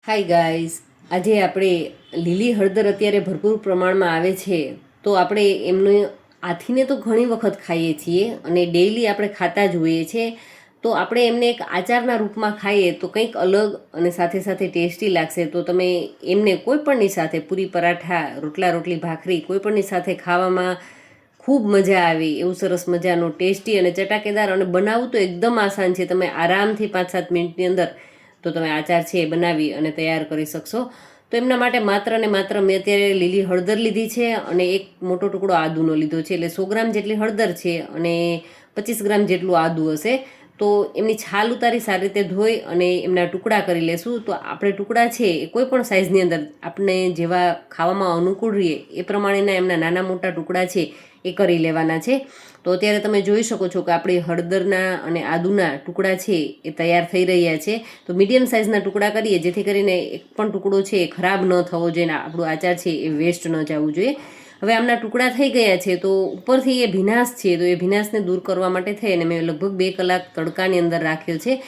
Hi guys, આજે આપણે લીલી હળદર અત્યારે ભરપૂર પ્રમાણમાં આવે છે તો આપણે એમને આથીને તો ઘણી વખત ખાઈએ છીએ અને ડેઈલી આપણે ખાતા જ હોઈએ છીએ. તો આપણે એમને એક આચારના રૂપમાં ખાઈએ તો કંઈક અલગ અને સાથે સાથે ટેસ્ટી લાગશે. તો તમે એમને કોઈ પણની સાથે પૂરી પરાઠા, રોટલા રોટલી ભાખરી કોઈ પણની સાથે ખાવામાં ખૂબ મજા આવે એવું સરસ મજાનું ટેસ્ટી અને ચટાકેદાર, અને બનાવવું તો એકદમ આસાન છે. તમે આરામથી 5-7 મિનિટની અંદર તો તમે આચાર છે એ બનાવી અને તૈયાર કરી શકશો. તો એમના માટે માત્ર ને માત્ર મેં અત્યારે લીલી હળદર લીધી છે અને એક મોટો ટુકડો આદુનો લીધો છે. એટલે 100 ગ્રામ જેટલી હળદર છે અને 25 ગ્રામ જેટલું આદું હશે. તો એમની છાલ ઉતારી સારી રીતે ધોઈ અને એમના ટુકડા કરી લેશું. તો આપણે ટુકડા છે એ કોઈ પણ સાઇઝની અંદર આપણે જેવા ખાવામાં અનુકૂળ રહીએ એ પ્રમાણેના એમના નાના મોટા ટુકડા છે એ કરી લેવાના છે. તો અત્યારે તમે જોઈ શકો છો કે આપણી હળદરના અને આદુના ટુકડા છે એ તૈયાર થઈ રહ્યા છે. તો મીડિયમ સાઇઝના ટુકડા કરીએ જેથી કરીને એક પણ ટુકડો છે એ ખરાબ ન થવો જોઈએ, આપણું આચાર છે એ વેસ્ટ ન જવું જોઈએ. હવે આમના ટુકડા થઈ ગયા છે તો ઉપરથી એ ભીનાશ છે તો એ ભીનાશને દૂર કરવા માટે થઈ અને મેં લગભગ 2 કલાક તડકાની અંદર રાખ્યો છે.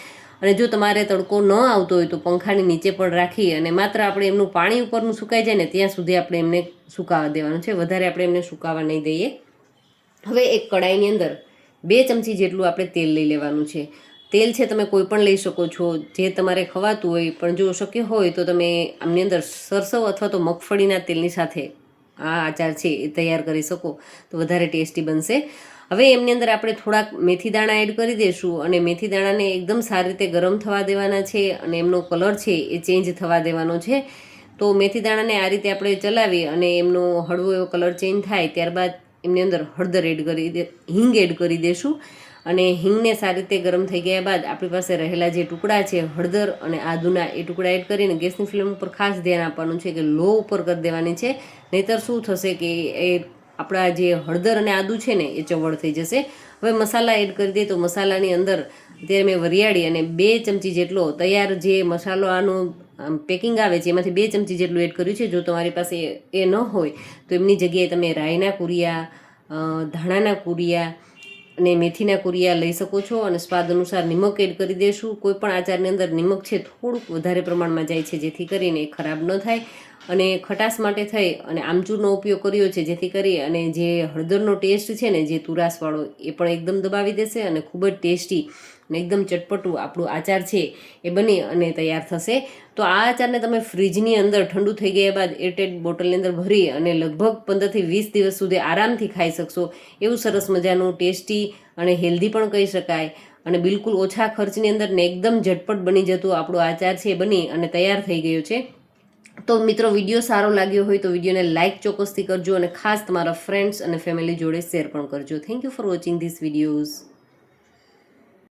અને જો તમારે તડકો ન આવતો હોય તો પંખાની નીચે પણ રાખી અને માત્ર આપણે એમનું પાણી ઉપરનું સુકાઈ જાય ને ત્યાં સુધી આપણે એમને સુકાવા દેવાનું છે. વધારે આપણે એમને સુકાવા નહીં દઈએ. હવે એક કડાઈની અંદર 2 ચમચી જેટલું આપણે તેલ લઈ લેવાનું છે. તેલ છે તમે કોઈ પણ લઈ શકો છો, જે તમારે ખવાતું હોય, પણ જો શક્ય હોય તો તમે આમની અંદર સરસવ અથવા તો મગફળીના તેલની સાથે આ આચાર છે એ તૈયાર કરી શકો તો વધારે ટેસ્ટી બનશે. હવે એમની અંદર આપણે થોડાક મેથી દાણા એડ કરી દઈશું અને મેથી દાણાને એકદમ સારી રીતે ગરમ થવા દેવાના છે અને એમનો કલર છે એ ચેન્જ થવા દેવાનો છે. તો મેથી દાણાને આ રીતે આપણે ચલાવી અને એમનો હળવો એવો કલર ચેન્જ થાય ત્યારબાદ એમની અંદર હળદર હિંગ એડ કરી દઈશું. અને હિંગને સારી રીતે ગરમ થઈ ગયા બાદ આપણી પાસે રહેલા જે ટુકડા છે હળદર અને આદુના એ ટુકડા એડ કરીને ગેસની ફ્લેમ ઉપર ખાસ ધ્યાન આપવાનું છે કે લો ઉપર કરી દેવાની છે. નહીંતર શું થશે કે એ આપણા જે હળદર અને આદુ છે ને એ ચવળ થઈ જશે. હવે મસાલા એડ કરી દઈએ તો મસાલાની અંદર અત્યારે મેં વરિયાળી અને 2 ચમચી જેટલો તૈયાર જે મસાલાનું પેકિંગ આવે છે એમાંથી 2 ચમચી જેટલું એડ કર્યું છે. જો તમારી પાસે એ ન હોય તો એમની જગ્યાએ તમે રાઈના કુરિયા, ધાણાના કુરિયા અને મેથીના કુરિયા લઈ શકો છો. અને સ્વાદ અનુસાર નિમક એડ કરી દઈશું. કોઈ પણ આચારની અંદર નિમક છે થોડુંક વધારે પ્રમાણમાં જાય છે જેથી કરીને એ ખરાબ ન થાય. અને ખટાશ માટે થઈ અને આમચૂરનો ઉપયોગ કર્યો છે જેથી કરી અને જે હળદરનો ટેસ્ટ છે ને જે તુરાસવાળો એ પણ એકદમ દબાવી દેશે અને ખૂબ જ ટેસ્ટી અને એકદમ ચટપટું આપણું આચાર છે એ બની અને તૈયાર થશે. તો આ આચારને તમે ફ્રીજની અંદર ઠંડુ થઈ ગયા બાદ એરટાઇટ બોટલની અંદર ભરી અને લગભગ 15 થી 20 દિવસ સુધી આરામથી ખાઈ શકશો. એવું સરસ મજાનું ટેસ્ટી અને હેલ્ધી પણ કહી શકાય અને બિલકુલ ઓછા ખર્ચની અંદર ને એકદમ ઝટપટ બની જતું આપણો આચાર છે બની અને તૈયાર થઈ ગયો છે. તો મિત્રો, વિડીયો સારો લાગ્યો હોય તો વિડીયોને લાઇક ચોક્કસથી કરજો અને ખાસ તમારા ફ્રેન્ડ્સ અને ફેમિલી જોડે શેર પણ કરજો. Thank you for watching this videos.